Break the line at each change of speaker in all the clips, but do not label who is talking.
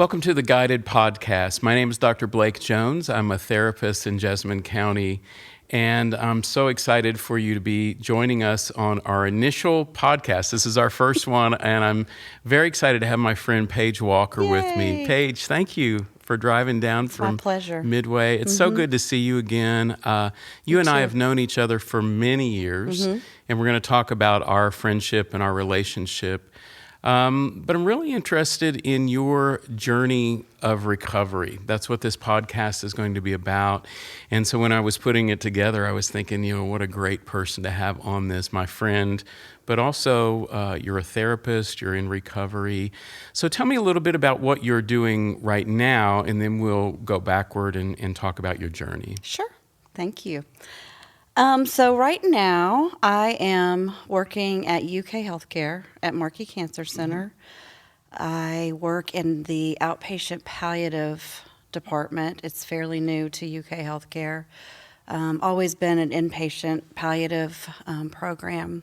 Welcome to the Guided Podcast. My name is Dr. Blake Jones. I'm a therapist in Jessamine County, and I'm so excited for you to be joining us on our initial podcast. This is our first one, and I'm very excited to have my friend Paige Walker with me. Paige, thank you for driving down from
my pleasure.
Midway. It's so good to see you again. You and I have known each other for many years, and we're going to talk about our friendship and our relationship. But I'm really interested in your journey of recovery. That's what this podcast is going to be about. And so when I was putting it together, I was thinking, what a great person to have on this, my friend. But also, you're a therapist, you're in recovery. So tell me a little bit about what you're doing right now, and then we'll go backward and talk about your journey.
Sure. Thank you. So right now, I am working at UK Healthcare at Markey Cancer Center. I work in the outpatient palliative department. It's fairly new to UK Healthcare. Always been an inpatient palliative program.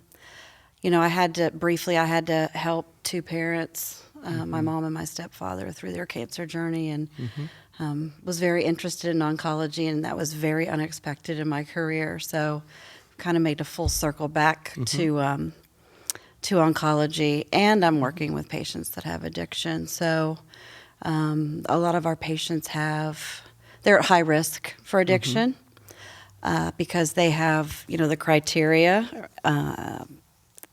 I had to help two parents, my mom and my stepfather, through their cancer journey, and was very interested in oncology, and that was very unexpected in my career. So kind of made a full circle back to oncology, and I'm working with patients that have addiction. So a lot of our patients they're at high risk for addiction because they have, the criteria.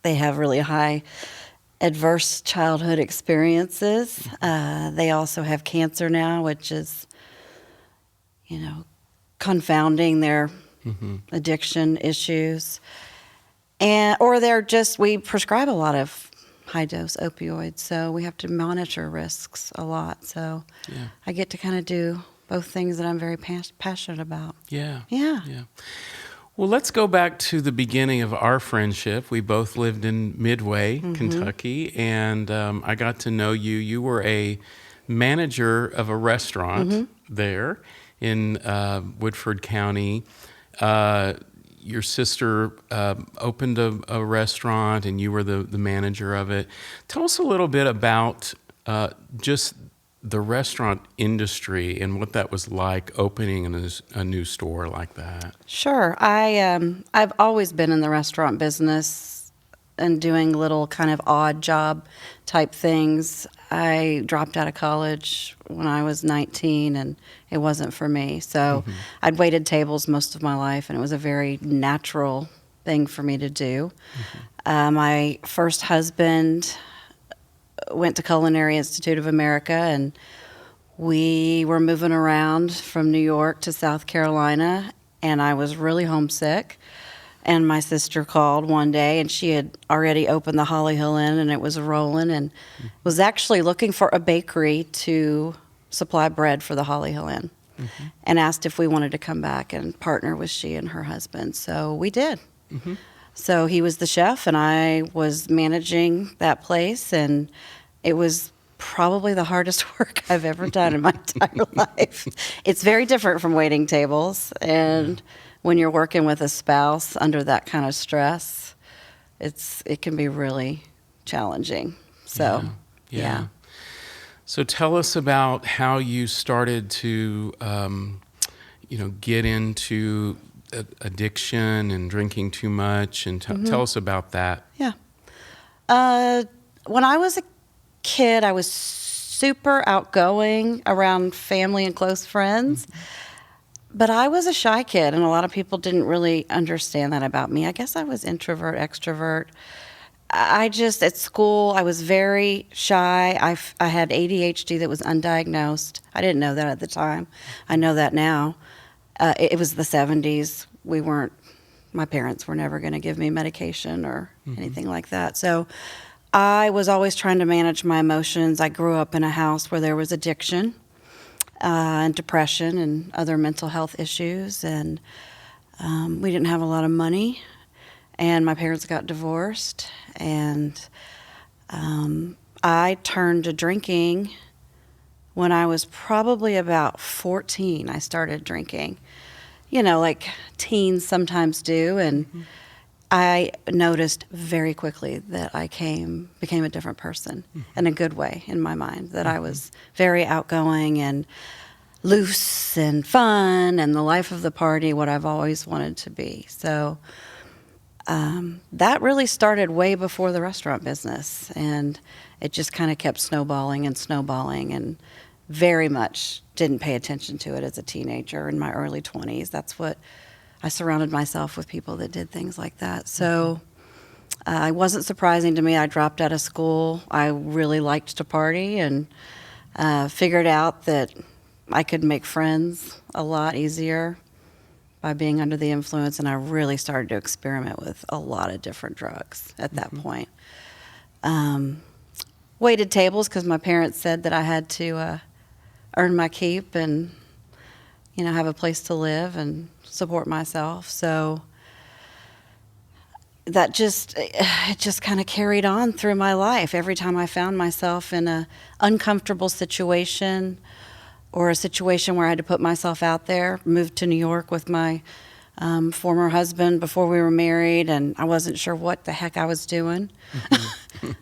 They have really high adverse childhood experiences. They also have cancer now, which is, confounding their addiction issues. Or we prescribe a lot of high-dose opioids, so we have to monitor risks a lot. So I get to kind of do both things that I'm very passionate about.
Yeah.
Yeah.
Well, let's go back to the beginning of our friendship. We both lived in Midway, Kentucky, and I got to know you. You were a manager of a restaurant there in Woodford County. Your sister opened a restaurant, and you were the manager of it. Tell us a little bit about just the restaurant industry and what that was like opening a new store like that.
Sure. I've always been in the restaurant business and doing little kind of odd job type things. I dropped out of college when I was 19, and it wasn't for me. So I'd waited tables most of my life, and it was a very natural thing for me to do. My first husband went to Culinary Institute of America, and we were moving around from New York to South Carolina, and I was really homesick. And my sister called one day, and she had already opened the Holly Hill Inn, and it was rolling, and was actually looking for a bakery to supply bread for the Holly Hill Inn, and asked if we wanted to come back and partner with she and her husband. So we did. So he was the chef, and I was managing that place, and it was probably the hardest work I've ever done in my entire life. It's very different from waiting tables, and when you're working with a spouse under that kind of stress, it can be really challenging. So, yeah.
So tell us about how you started to, get into addiction and drinking too much, and tell us about that.
Yeah. When I was a kid, I was super outgoing around family and close friends. But I was a shy kid, and a lot of people didn't really understand that about me. I guess I was introvert, extrovert. At school, I was very shy. I had ADHD that was undiagnosed. I didn't know that at the time. I know that now. It was the 70s. My parents were never going to give me medication or anything like that. So I was always trying to manage my emotions. I grew up in a house where there was addiction and depression and other mental health issues, and we didn't have a lot of money, and my parents got divorced, and I turned to drinking when I was probably about 14. I started drinking, like teens sometimes do, and I noticed very quickly that I became a different person in a good way in my mind, that I was very outgoing and loose and fun and the life of the party, what I've always wanted to be. So that really started way before the restaurant business, and it just kind of kept snowballing and very much didn't pay attention to it as a teenager in my early 20s. That's what I surrounded myself with, people that did things like that. So it wasn't surprising to me. I dropped out of school. I really liked to party and figured out that I could make friends a lot easier by being under the influence, and I really started to experiment with a lot of different drugs at that point. Waited tables because my parents said that I had to earn my keep and, have a place to live and support myself. So it just kind of carried on through my life. Every time I found myself in a uncomfortable situation or a situation where I had to put myself out there, moved to New York with my former husband before we were married, and I wasn't sure what the heck I was doing.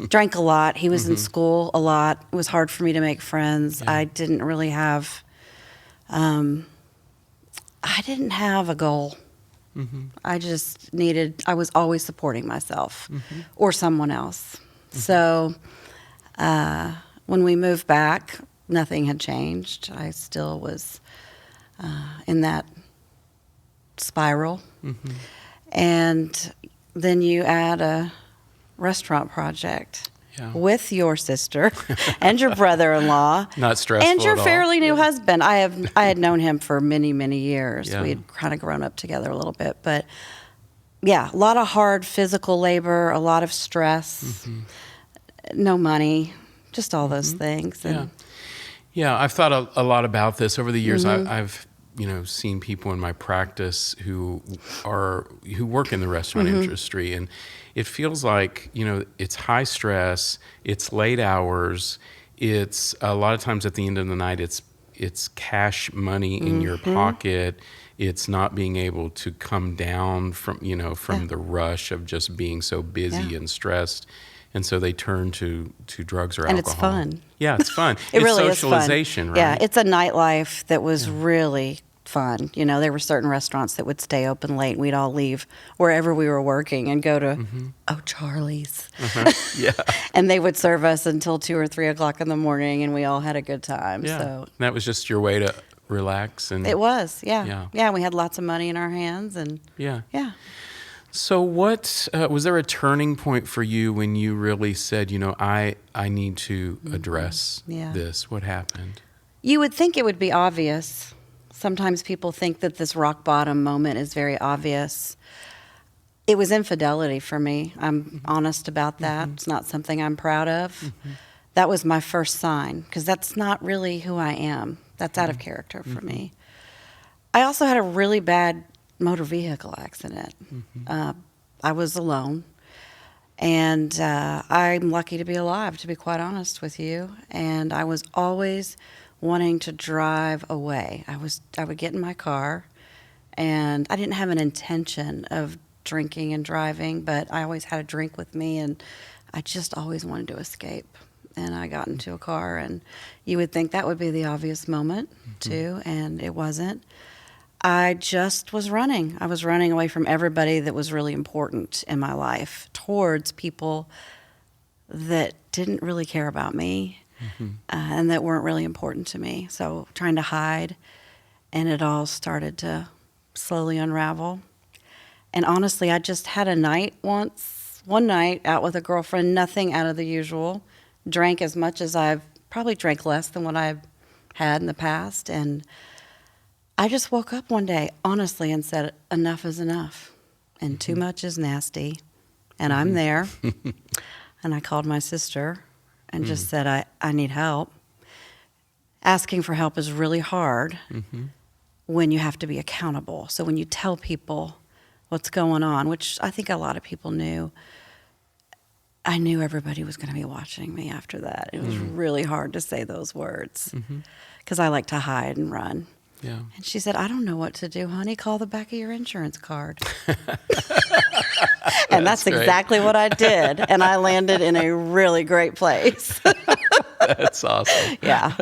Drank a lot. He was in school a lot. It was hard for me to make friends. Yeah. I didn't really have a goal. I was always supporting myself or someone else. So when we moved back, nothing had changed. I still was in that spiral. And then you add a restaurant project with your sister and your brother-in-law.
Not stressful
and your
at all.
fairly new husband. I had known him for many, many years. We had kind of grown up together a little bit, but a lot of hard physical labor, a lot of stress, no money, just all those things. And
I've thought a lot about this over the years. I've seen people in my practice who work in the restaurant industry, and it feels like, it's high stress, it's late hours, it's a lot of times at the end of the night, it's cash money in your pocket. It's not being able to come down from the rush of just being so busy and stressed. And so they turn to drugs or alcohol.
And it's fun.
Yeah, it's fun.
It
it's
really is fun.
Socialization, right?
Yeah, it's a nightlife that was really fun. There were certain restaurants that would stay open late. We'd all leave wherever we were working and go to Charlie's.
Yeah.
And they would serve us until 2 or 3 o'clock in the morning, and we all had a good time.
Yeah.
So
And that was just your way to relax. And
it was, yeah. We had lots of money in our hands, and
yeah. So
what
was there a turning point for you when you really said, I need to address this? What happened?
You would think it would be obvious. Sometimes people think that this rock bottom moment is very obvious. It was infidelity for me. I'm honest about that. It's not something I'm proud of. That was my first sign, because that's not really who I am. That's out of character for me. I also had a really bad motor vehicle accident. I was alone, and I'm lucky to be alive, to be quite honest with you. And I was always wanting to drive away. I would get in my car, and I didn't have an intention of drinking and driving, but I always had a drink with me, and I just always wanted to escape. And I got into a car, and you would think that would be the obvious moment too, and it wasn't. I just was running. I was running away from everybody that was really important in my life towards people that didn't really care about me and that weren't really important to me. So trying to hide, and it all started to slowly unravel. And honestly, I just had a night one night out with a girlfriend, nothing out of the usual. Drank as much as I've probably drank less than what I've had in the past, and I just woke up one day, honestly, and said, enough is enough, and too much is nasty, and I'm there. And I called my sister and just said, I need help. Asking for help is really hard when you have to be accountable. So when you tell people what's going on, which I think a lot of people knew, I knew everybody was going to be watching me after that. It was really hard to say those words because I like to hide and run.
Yeah.
And she said, I don't know what to do, honey. Call the back of your insurance card. And that's
great.
exactly what I did. And I landed in a really great place.
That's awesome.
Yeah.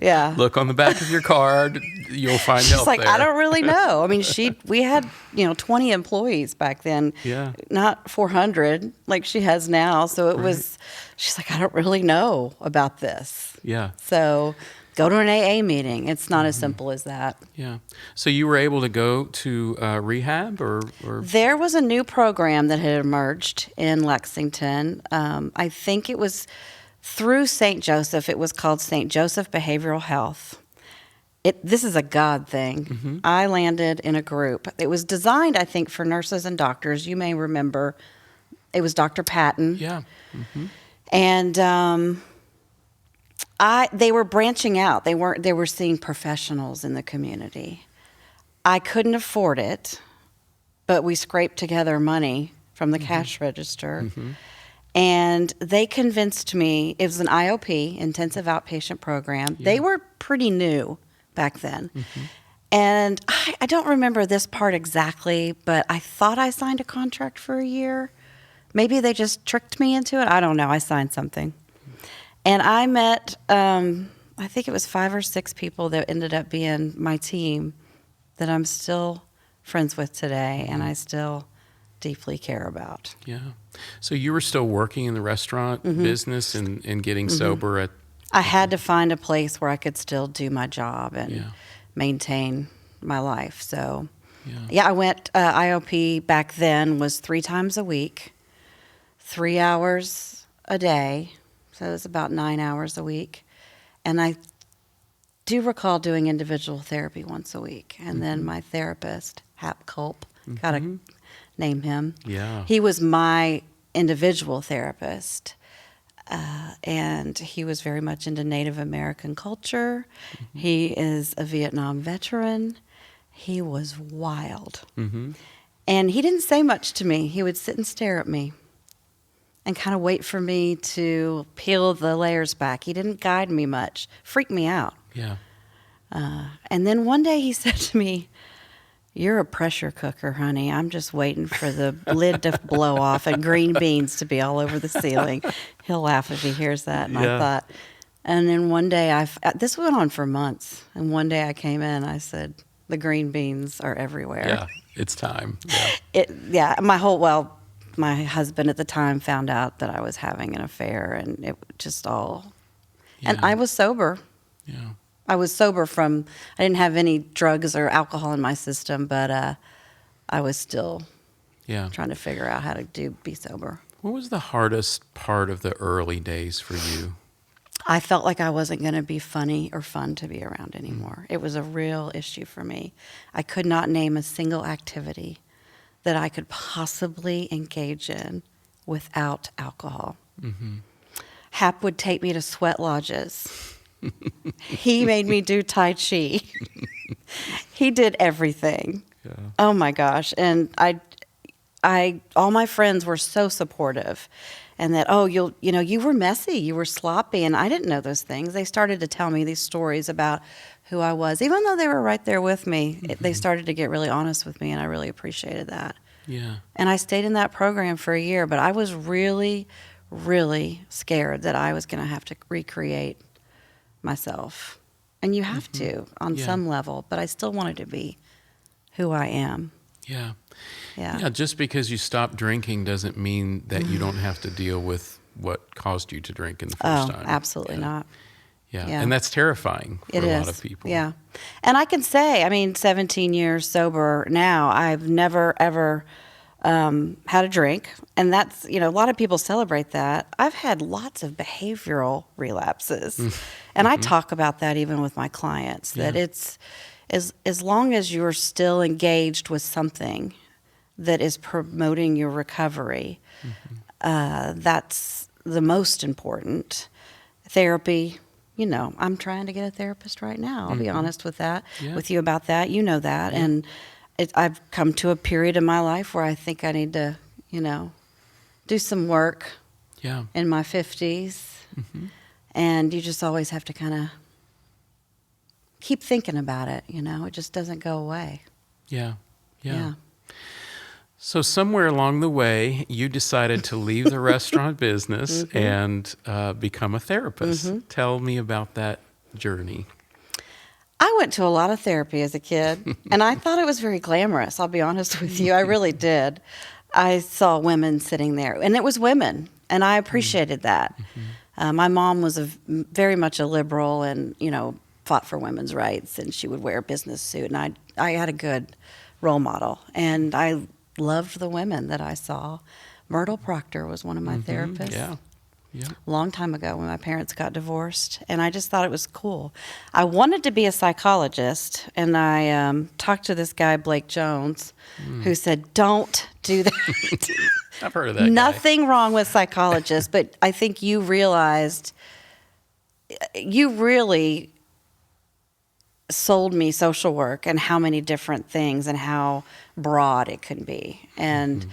Yeah.
Look on the back of your card. You'll find
She's
help
like,
there.
I don't really know. I mean, we had, 20 employees back then.
Yeah.
Not 400 like she has now. So it was, she's like, I don't really know about this.
Yeah.
So go to an AA meeting. It's not as simple as that.
Yeah. So you were able to go to rehab or?
There was a new program that had emerged in Lexington. I think it was through St. Joseph. It was called St. Joseph Behavioral Health. This is a God thing.
Mm-hmm.
I landed in a group. It was designed, I think, for nurses and doctors. You may remember it was Dr. Patton.
Yeah. Mm-hmm.
And they were branching out. They were seeing professionals in the community. I couldn't afford it, but we scraped together money from the cash register.
Mm-hmm.
And they convinced me, it was an IOP, intensive outpatient program.
Yeah.
They were pretty new back then. Mm-hmm. And I don't remember this part exactly, but I thought I signed a contract for a year. Maybe they just tricked me into it. I don't know. I signed something. And I met, I think it was 5 or 6 people that ended up being my team that I'm still friends with today and I still deeply care about.
Yeah. So you were still working in the restaurant business and getting sober at...
I had to find a place where I could still do my job and maintain my life. So, I went, IOP back then was 3 times a week, 3 hours a day. So it was about 9 hours a week. And I do recall doing individual therapy once a week. And then my therapist, Hap Culp, got to name him.
Yeah.
He was my individual therapist. And he was very much into Native American culture. He is a Vietnam veteran. He was wild. And he didn't say much to me. He would sit and stare at me and kind of wait for me to peel the layers back. He didn't guide me much, freaked me out.
Yeah.
And then one day he said to me, "You're a pressure cooker, honey. I'm just waiting for the lid to blow off and green beans to be all over the ceiling." He'll laugh if he hears that. And I thought, and then one day this went on for months. And one day I came in, I said, "The green beans are everywhere."
Yeah. It's time. Yeah.
My husband at the time found out that I was having an affair and it just all, and I was sober.
Yeah.
I was sober I didn't have any drugs or alcohol in my system, but I was still trying to figure out how to be sober.
What was the hardest part of the early days for you?
I felt like I wasn't going to be funny or fun to be around anymore. It was a real issue for me. I could not name a single activity that I could possibly engage in without alcohol. Hap would take me to sweat lodges. He made me do Tai Chi. He did everything. Yeah. Oh my gosh. And all my friends were so supportive. And that, you were messy, you were sloppy. And I didn't know those things. They started to tell me these stories about who I was. Even though they were right there with me, they started to get really honest with me. And I really appreciated that. Yeah. And I stayed in that program for a year. But I was really, really scared that I was going to have to recreate myself. And you have to on some level, but I still wanted to be who I am.
Yeah. Just because you stop drinking doesn't mean that you don't have to deal with what caused you to drink in the first time.
Absolutely not.
Yeah. And that's terrifying for a lot of people.
Yeah. And I can say, 17 years sober now, I've never, ever had a drink. And that's, a lot of people celebrate that. I've had lots of behavioral relapses. And I talk about that even with my clients, that it's as long as you're still engaged with something that is promoting your recovery, that's the most important. Therapy, I'm trying to get a therapist right now. I'll be honest with you about that. You know that. Yeah. And I've come to a period in my life where I think I need to, do some work in my 50s. And you just always have to kind of keep thinking about it. It just doesn't go away.
Yeah. So somewhere along the way, you decided to leave the restaurant business and become a therapist. Tell me about that journey.
I went to a lot of therapy as a kid, and I thought it was very glamorous. I'll be honest with you. I really did. I saw women sitting there, and it was women, and I appreciated that. My mom was very much a liberal and, fought for women's rights, and she would wear a business suit, and I had a good role model, and I loved the women that I saw. Myrtle Proctor was one of my therapists.
Yeah.
A long time ago when my parents got divorced, and I just thought it was cool. I wanted to be a psychologist, and I talked to this guy, Blake Jones, who said, don't do that.
I've heard of that
Nothing wrong with psychologists, but I think you realized, you really sold me social work and how many different things and how broad it can be. And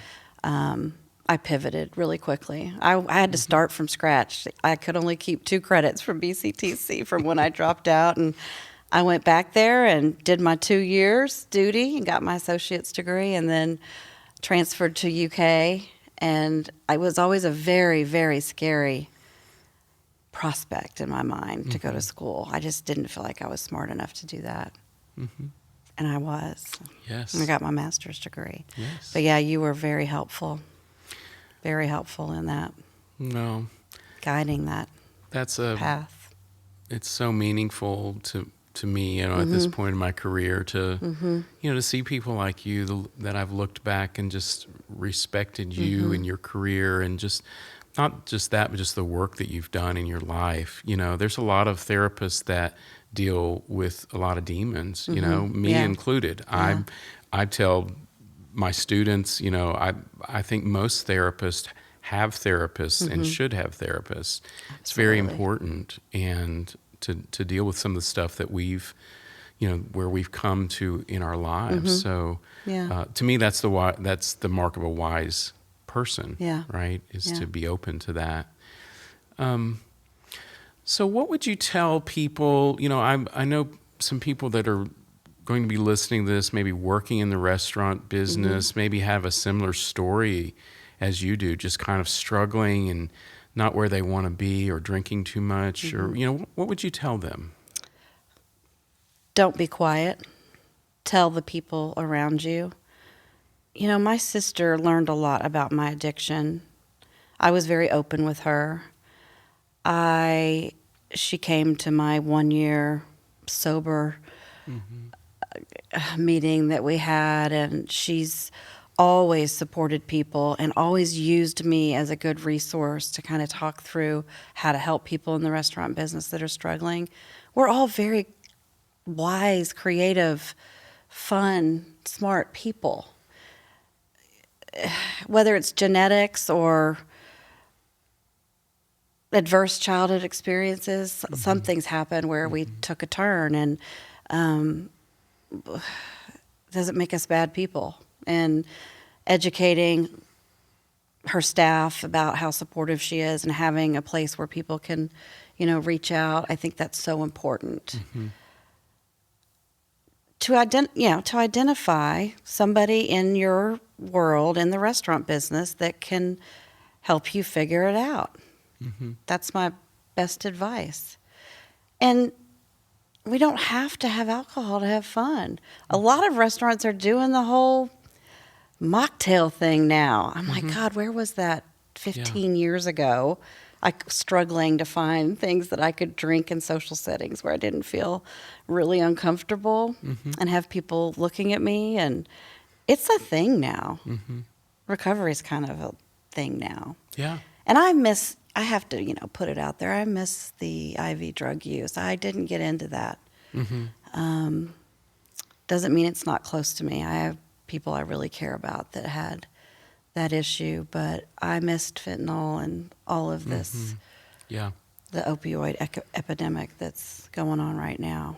I pivoted really quickly. I had to start from scratch. I could only keep 2 credits from BCTC from when I dropped out. And I went back there and did my 2 years duty and got my associate's degree, and then transferred to UK. And I was always a very, very scary prospect in my mind to go to school. I just didn't feel like I was smart enough to do that. And I was.
Yes.
And I got my master's degree.
Yes.
But yeah, you were very helpful in that.
No.
Guiding that
That's
path.
It's so meaningful to me, at this point in my career to, to see people like you that I've looked back and just respected you and your career, and just not just that, but just the work that you've done in your life. There's a lot of therapists that deal with a lot of demons, me included.
Yeah.
I tell my students, I think most therapists have therapists and should have therapists.
Absolutely.
It's very important, and to deal with some of the stuff that we've, where we've come to in our lives. So to me, that's the mark of a wise person, right? Is to be open to that. So what would you tell people, I know some people that are going to be listening to this, maybe working in the restaurant business, maybe have a similar story as you do, just kind of struggling and not where they want to be, or drinking too much, or, what would you tell them?
Don't be quiet. Tell the people around you. My sister learned a lot about my addiction. I was very open with her. She came to my 1-year sober meeting that we had, and she's always supported people and always used me as a good resource to kind of talk through how to help people in the restaurant business that are struggling. We're all very wise, creative, fun, smart people. Whether it's genetics or adverse childhood experiences, some things happen where we took a turn, and doesn't make us bad people. And educating her staff about how supportive she is and having a place where people can, reach out, I think that's so important. To identify somebody in your world, in the restaurant business, that can help you figure it out. That's my best advice. And we don't have to have alcohol to have fun. A lot of restaurants are doing the whole mocktail thing now. I'm like, God, where was that 15 years ago? Struggling to find things that I could drink in social settings where I didn't feel really uncomfortable and have people looking at me. And it's a thing now. Recovery is kind of a thing now.
Yeah.
And I have to, put it out there. I miss the IV drug use. I didn't get into that. Doesn't mean it's not close to me. I have people I really care about that had that issue, but I missed fentanyl and all of this, the opioid epidemic that's going on right now.